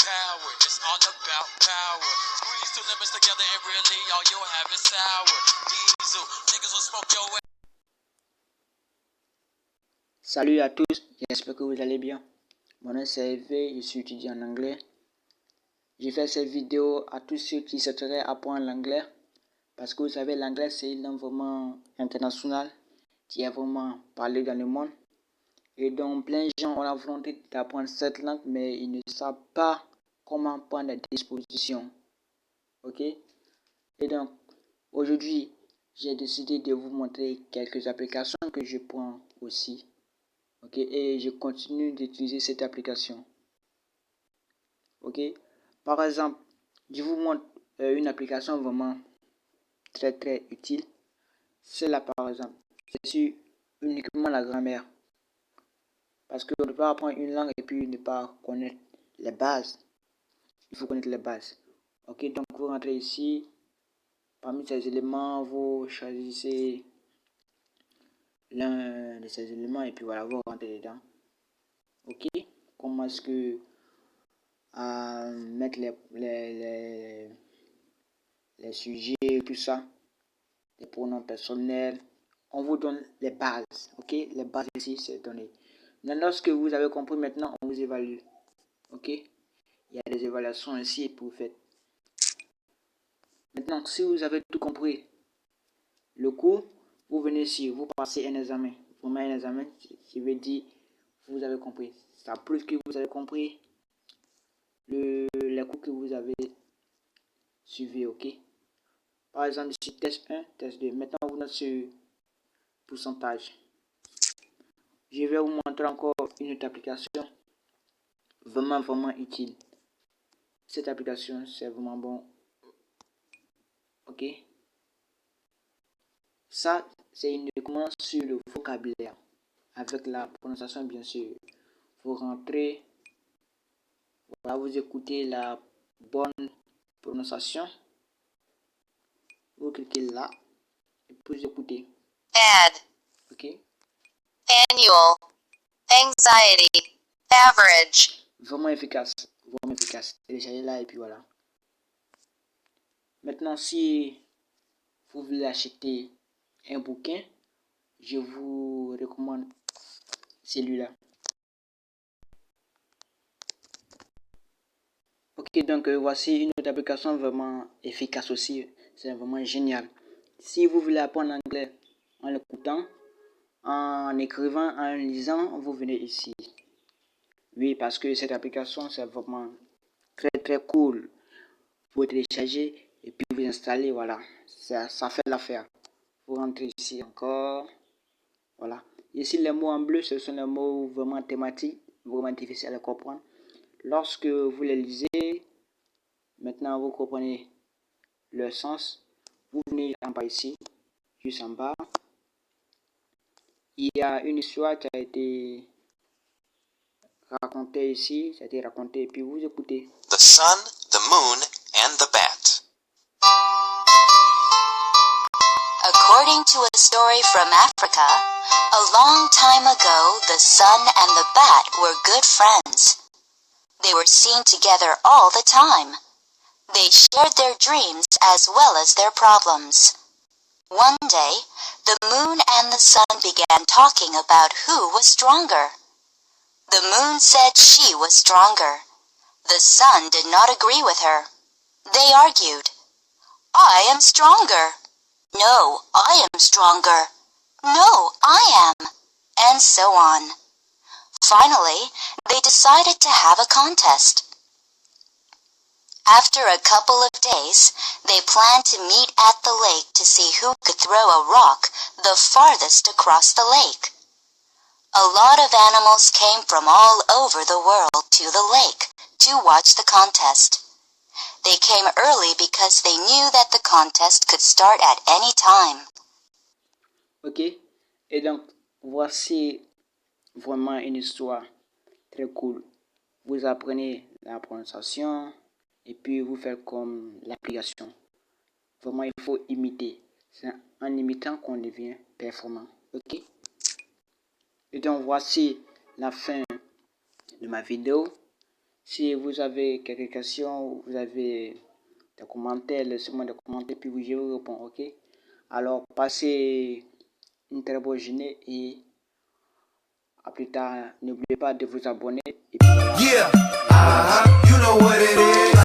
power. It's all about power. Squeeze two lemons together and really all you'll have is sour. Diesel, niggas will smoke your ass. Salut à tous, j'espère que vous allez bien. Mon nom c'est Hervé, je suis étudiant en anglais. J'ai fait cette vidéo à tous ceux qui souhaiteraient apprendre l'anglais. Parce que vous savez, l'anglais c'est une langue vraiment internationale qui est vraiment parlée dans le monde. Et donc plein de gens ont la volonté d'apprendre cette langue, mais ils ne savent pas comment prendre des dispositions. Ok? Et donc aujourd'hui, j'ai décidé de vous montrer quelques applications que je prends aussi. Ok, et je continue d'utiliser cette application. Ok, par exemple, je vous montre une application vraiment très utile. C'est là par exemple, c'est sur uniquement la grammaire. Parce qu'on ne peut pas apprendre une langue et puis ne pas connaître les bases. Il faut connaître les bases. Ok, donc vous rentrez ici. Parmi ces éléments, vous choisissez l'un de ces éléments et puis voilà, vous rentrez dedans. Ok, comment est-ce que mettre les sujets, tout ça, les pronoms personnels. On vous donne les bases, ok? Les bases ici, c'est donné. Maintenant, lorsque vous avez compris, maintenant, on vous évalue, ok? Il y a des évaluations ici et puis vous faites. Maintenant, si vous avez tout compris, le cours, vous venez ici, vous passez un examen. Vous mettez un examen, je veux dire, vous avez compris. Ça prouve que vous avez compris les cours que vous avez suivis, ok? Par exemple, ici, test 1, test 2. Maintenant, vous notez sur pourcentage. Je vais vous montrer encore une autre application vraiment utile. Cette application, c'est vraiment bon. Ok. Ça, c'est uniquement sur le vocabulaire. Avec la prononciation, bien sûr. Vous rentrez. Voilà, vous écoutez la bonne prononciation. Vous cliquez là. Et puis vous écoutez. Add. Ok. Annual. Anxiety. Average. Vraiment efficace. Vraiment efficace. Téléchargez là et puis voilà. Maintenant, si vous voulez acheter un bouquin, je vous recommande celui-là. Ok, donc voici une autre application vraiment efficace aussi. C'est vraiment génial. Si vous voulez apprendre l'anglais en l'écoutant, en écrivant, en lisant, vous venez ici. Oui, parce que cette application, c'est vraiment très cool. Vous télécharger et puis vous installer, voilà. Ça fait l'affaire. Vous rentrez ici encore. Voilà. Ici, les mots en bleu, ce sont les mots vraiment thématiques, vraiment difficiles à comprendre. Lorsque vous les lisez, maintenant vous comprenez le sens. Vous venez en bas ici, juste en bas. Il y a une histoire qui a été racontée ici, ça a été raconté, et puis vous écoutez. The sun, the moon, and the bat. According to a story from Africa, a long time ago, the sun and the bat were good friends. They were seen together all the time. They shared their dreams as well as their problems. One day, the moon and the sun began talking about who was stronger. The moon said she was stronger. The sun did not agree with her. They argued. I am stronger. No, I am stronger. No, I am. And so on. Finally, they decided to have a contest. After a couple of days, they planned to meet at the lake to see who could throw a rock the farthest across the lake. A lot of animals came from all over the world to the lake to watch the contest. They came early because they knew that the contest could start at any time. Ok, et donc voici vraiment une histoire très cool. Vous apprenez la prononciation et puis vous faites comme l'application. Vraiment, il faut imiter. C'est en imitant qu'on devient performant. Ok. Et donc voici la fin de ma vidéo. Si vous avez quelques questions ou vous avez des commentaires, laissez-moi des commentaires puis je vous réponds, ok? Alors, passez une très bonne journée et à plus tard. N'oubliez pas de vous abonner. Et puis voilà. Yeah, you know what it is.